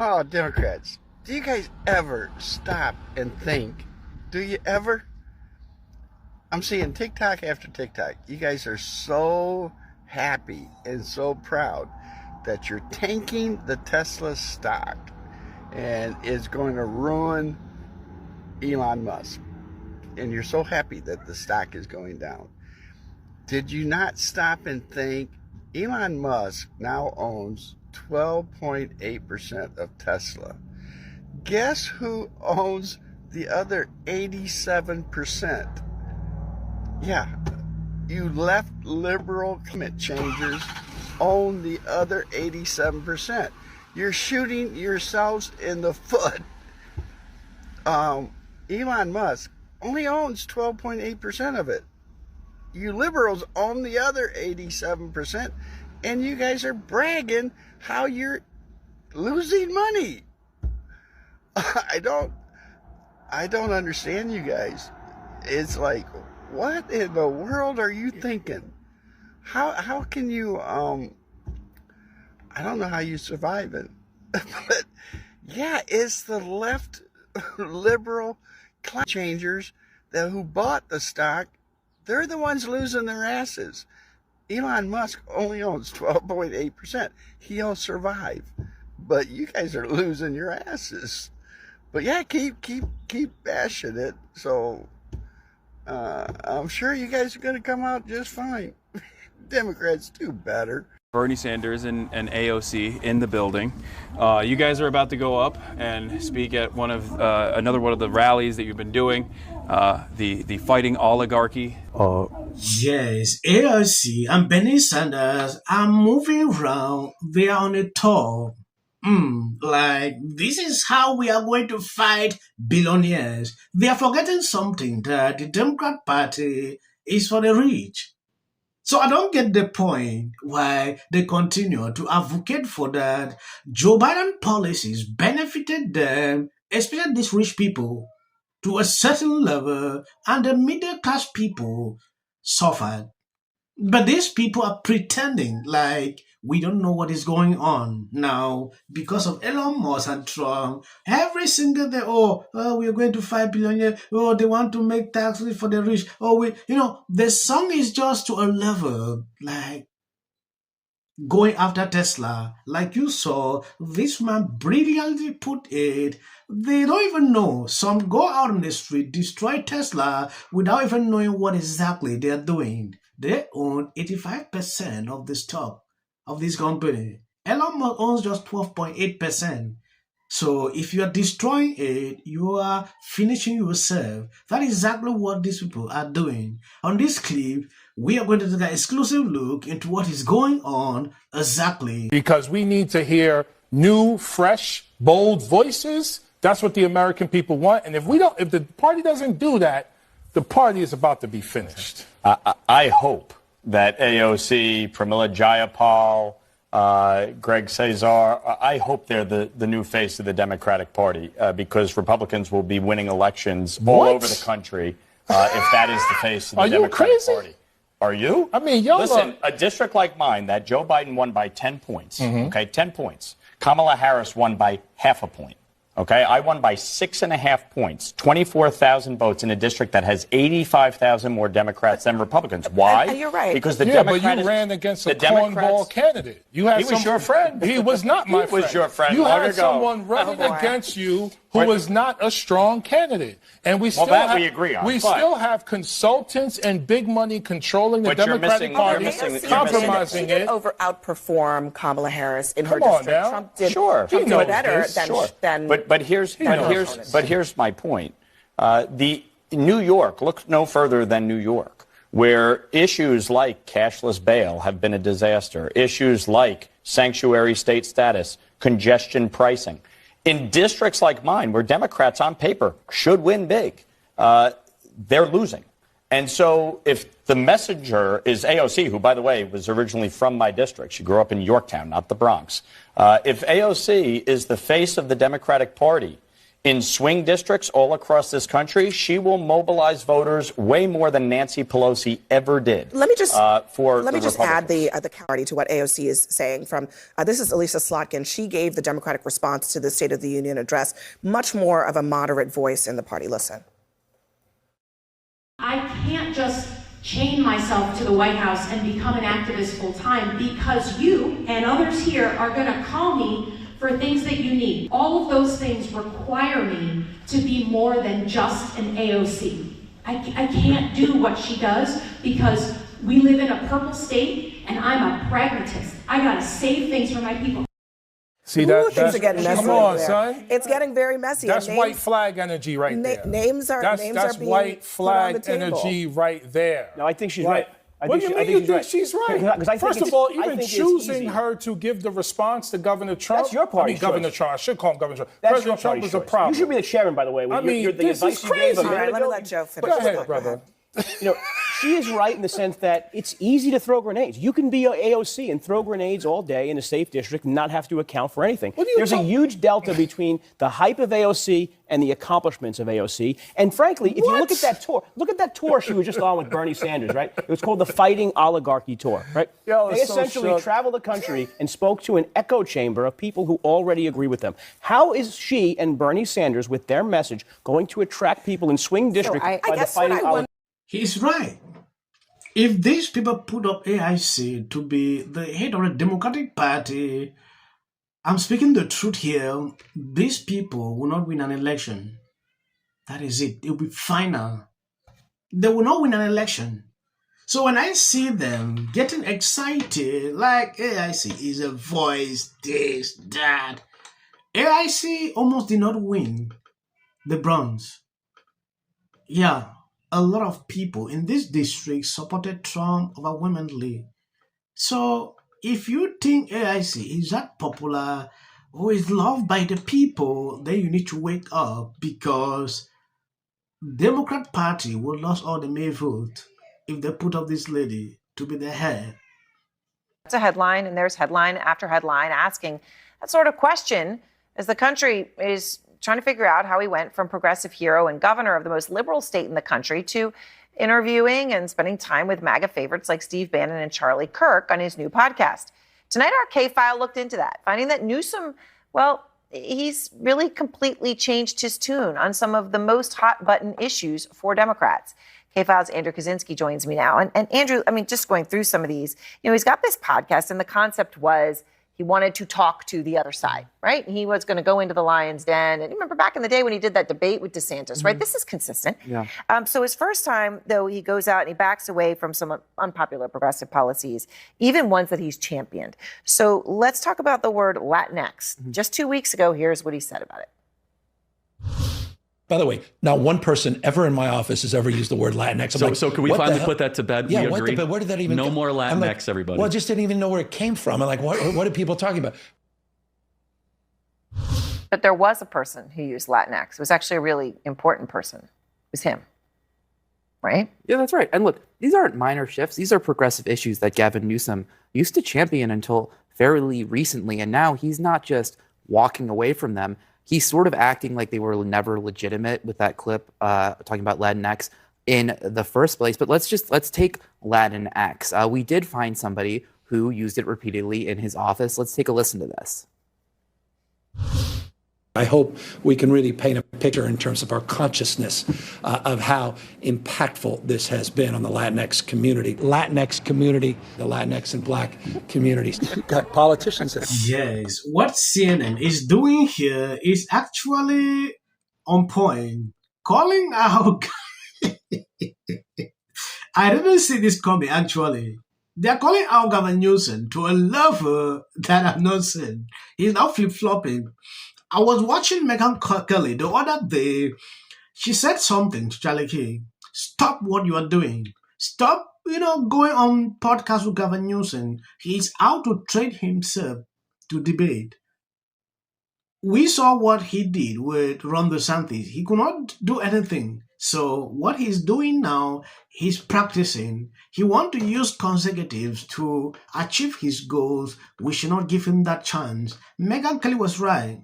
Oh, Democrats, do you guys ever stop and think? Do you ever? I'm seeing TikTok after TikTok. You guys are so happy and so proud that you're tanking the Tesla stock and it's going to ruin Elon Musk. And you're so happy that the stock is going down. Did you not stop and think Elon Musk now owns 12.8% of Tesla? Guess who owns the other 87%? Yeah, you left liberal climate changers own the other 87%. You're shooting yourselves in the foot. Elon Musk only owns 12.8% of it. You liberals own the other 87%, and you guys are bragging how you're losing money. I don't understand you guys. It's like, what in the world are you thinking? How can you I don't know how you survive it. But yeah, it's the left liberal climate changers who bought the stock. They're the ones losing their asses. Elon Musk only owns 12.8%. He'll survive. But you guys are losing your asses. But yeah, keep bashing it. So I'm sure you guys are going to come out just fine. Democrats do better. Bernie Sanders and AOC in the building. You guys are about to go up and speak at another one of the rallies that you've been doing, the Fighting Oligarchy. Yes, AOC and Bernie Sanders are moving around. They are on a tour. Like, this is how we are going to fight billionaires. They are forgetting something, that the Democrat Party is for the rich. So I don't get the point why they continue to advocate for that. Joe Biden policies benefited them, especially these rich people, to a certain level, and the middle class people suffered. But these people are pretending like we don't know what is going on now because of Elon Musk and Trump. Every single day, we are going to fight billionaires. Oh, they want to make taxes for the rich. The song is just to a level like going after Tesla. Like you saw, this man brilliantly put it. They don't even know. Some go out on the street, destroy Tesla without even knowing what exactly they are doing. They own 85% of the stock of this company. Elon Musk owns just 12.8%. So if you are destroying it, you are finishing yourself. That is exactly what these people are doing. On this clip, we are going to take an exclusive look into what is going on exactly. Because we need to hear new, fresh, bold voices. That's what the American people want. And if the party doesn't do that, the party is about to be finished. I hope that AOC, Pramila Jayapal, Greg Cesar, I hope they're the new face of the Democratic Party because Republicans will be winning elections all over the country if that is the face of the Democratic Party. Are you? I mean, y'all listen, a district like mine that Joe Biden won by 10 points, okay, 10 points. Kamala Harris won by half a point. Okay, I won by 6.5 points, 24,000 votes in a district that has 85,000 more Democrats than Republicans. Why? And you're right. Because the Democrats. But you ran against a cornball candidate. He was your friend. He was not my friend. He was your friend. You long had ago. someone running against you who was not a strong candidate. And we still we agree on. We still have consultants and big money controlling the Democratic Party, compromising it. Outperform Kamala Harris in her district. Now. Trump did better than. But here's my point. The New York, look no further than New York, where issues like cashless bail have been a disaster. Issues like sanctuary state status, congestion pricing. In districts like mine, where Democrats on paper should win big, they're losing. And so if the messenger is AOC, who, by the way, was originally from my district, she grew up in Yorktown, not the Bronx. If AOC is the face of the Democratic Party In swing districts all across this country, she will mobilize voters way more than Nancy Pelosi ever did. Let me just add the clarity to what AOC is saying. From this is Elisa Slotkin. She gave the Democratic response to the State of the Union address much more of a moderate voice in the party. Listen. I can't just chain myself to the White House and become an activist full time because you and others here are going to call me for things that you need. All of those things require me to be more than just an AOC. I can't do what she does because we live in a purple state and I'm a pragmatist. I gotta save things for my people. See, things are getting messy. Come on, there. son. It's getting very messy. That's white flag energy right there. Names are that's being white flag put on the table. energy right there. No, I think she's right. What do you mean you think she's right? First of all, even choosing easy. her to give the response to Governor Trump. That's your party's Governor choice. Trump. I should call him Governor Trump. That's President your Trump is a choice. problem. You should be the chairman, by the way. I mean, the this advice is you gave crazy. All right, let me let Joe finish. Go ahead, brother. You know, she is right in the sense that it's easy to throw grenades. You can be AOC and throw grenades all day in a safe district and not have to account for anything. There's a huge delta between the hype of AOC and the accomplishments of AOC. And frankly, if you look at that tour she was just on with Bernie Sanders, right? It was called the Fighting Oligarchy Tour, right? They essentially traveled the country and spoke to an echo chamber of people who already agree with them. How is she and Bernie Sanders, with their message, going to attract people in swing districts by the Fighting Oligarchy? He's right. If these people put up AIC to be the head of the Democratic Party, I'm speaking the truth here, these people will not win an election. That is it. It will be final. They will not win an election. So when I see them getting excited, like AIC is a voice, this, that, AIC almost did not win the bronze. Yeah. A lot of people in this district supported Trump overwhelmingly. So if you think AIC is that popular or is loved by the people, then you need to wake up because Democrat Party will lose all the May vote if they put up this lady to be the head. It's a headline, and there's headline after headline asking that sort of question as the country is trying to figure out how he went from progressive hero and governor of the most liberal state in the country to interviewing and spending time with MAGA favorites like Steve Bannon and Charlie Kirk on his new podcast. Tonight, our K-File looked into that, finding that Newsom, well, he's really completely changed his tune on some of the most hot-button issues for Democrats. K-File's Andrew Kaczynski joins me now. And Andrew, I mean, just going through some of these, he's got this podcast, and the concept was he wanted to talk to the other side, right? He was going to go into the lion's den. And you remember back in the day when he did that debate with DeSantis, right? This is consistent. Yeah. So his first time, though, he goes out and he backs away from some unpopular progressive policies, even ones that he's championed. So let's talk about the word Latinx. Just 2 weeks ago, here's what he said about it. By the way, not one person ever in my office has ever used the word Latinx. So can we finally put that to bed? Yeah, we agree. Where did that even No come? more Latinx, like, everybody. Well, I just didn't even know where it came from. I'm like, what are people talking about? But there was a person who used Latinx. It was actually a really important person. It was him, right? Yeah, that's right. And look, these aren't minor shifts. These are progressive issues that Gavin Newsom used to champion until fairly recently. And now he's not just walking away from them. He's sort of acting like they were never legitimate with that clip talking about Latinx in the first place. But let's take Latinx. We did find somebody who used it repeatedly in his office. Let's take a listen to this. I hope we can really paint a picture in terms of our consciousness of how impactful this has been on the Latinx community. The Latinx and Black communities. Got politicians that... Yes, what CNN is doing here is actually on point. Calling out... I didn't see this coming, actually. They're calling out Gavin Newsom to a level that I've not seen. He's now flip-flopping. I was watching Megyn Kelly the other day. She said something to Charlie King. Stop what you are doing. Stop, going on podcasts with Gavin Newsom. He's out to trade himself to debate. We saw what he did with Ron DeSantis. He could not do anything. So what he's doing now, he's practicing. He wants to use consecutives to achieve his goals. We should not give him that chance. Megyn Kelly was right.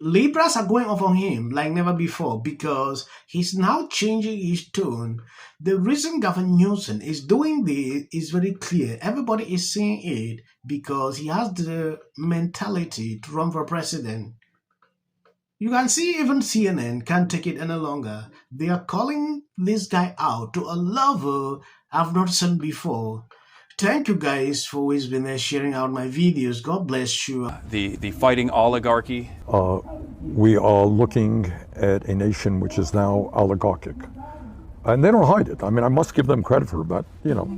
Libras are going off on him like never before because he's now changing his tone. The reason Gavin Newsom is doing this is very clear. Everybody is seeing it because he has the mentality to run for president. You can see even CNN can't take it any longer. They are calling this guy out to a level I've not seen before. Thank you guys for always been there sharing out my videos. God bless you. The fighting oligarchy. We are looking at a nation which is now oligarchic. And they don't hide it. I mean, I must give them credit for that. You know,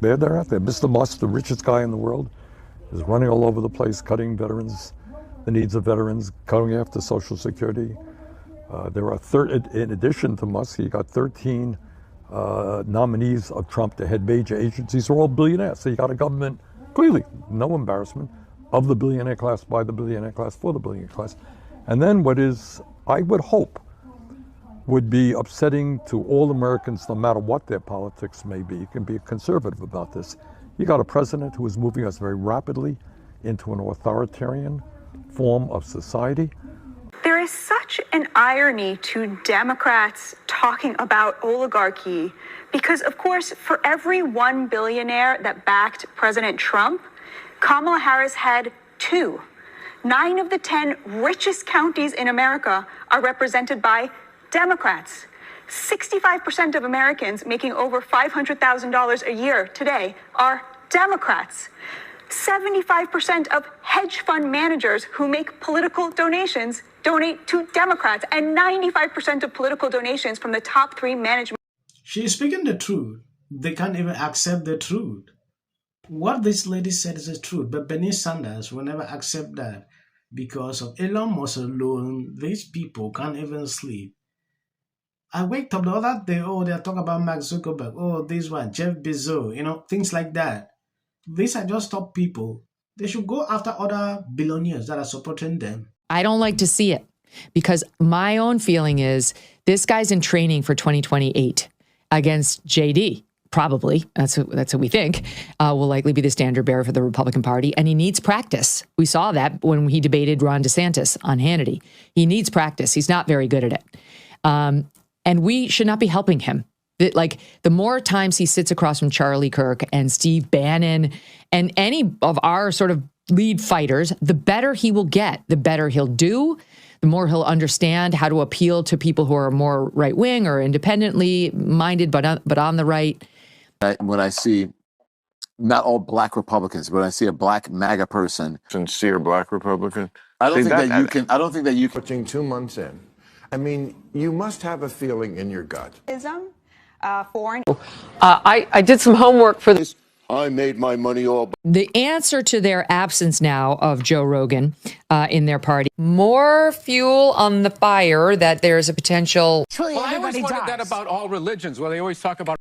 they're out there. Mr. Musk, the richest guy in the world, is running all over the place, cutting veterans, the needs of veterans, cutting after Social Security. There are, in addition to Musk, he got 13 nominees of Trump to head major agencies are all billionaires. So you got a government, clearly, no embarrassment, of the billionaire class, by the billionaire class, for the billionaire class. And then what is, I would hope, would be upsetting to all Americans, no matter what their politics may be. You can be conservative about this. You got a president who is moving us very rapidly into an authoritarian form of society. There is such an irony to Democrats talking about oligarchy because, of course, for every one billionaire that backed President Trump, Kamala Harris had 2. 9 of the 10 richest counties in America are represented by Democrats. 65% of Americans making over $500,000 a year today are Democrats. 75% of hedge fund managers who make political donations donate to Democrats, and 95% of political donations from the top 3 management. She's speaking the truth. They can't even accept the truth. What this lady said is the truth, but Bernie Sanders will never accept that because of Elon Musk alone. These people can't even sleep. I waked up the other day, they're talking about Mark Zuckerberg, this one, Jeff Bezos, things like that. These are just top people. They should go after other billionaires that are supporting them. I don't like to see it because my own feeling is this guy's in training for 2028 against JD. Probably, that's what we think, will likely be the standard bearer for the Republican Party. And he needs practice. We saw that when he debated Ron DeSantis on Hannity. He needs practice. He's not very good at it. And we should not be helping him. The more times he sits across from Charlie Kirk and Steve Bannon and any of our sort of lead fighters, the better he will get, the better he'll do, the more he'll understand how to appeal to people who are more right-wing or independently minded, but on the right. When I see not all black Republicans, but I see a black MAGA person, sincere black Republican, I don't think that you can. Watching 2 months in, I mean, you must have a feeling in your gut. I did some homework for this. I made my money all. The answer to their absence now of Joe Rogan in their party, more fuel on the fire that there's a potential. Well, I always wondered that about all religions, where they always talk about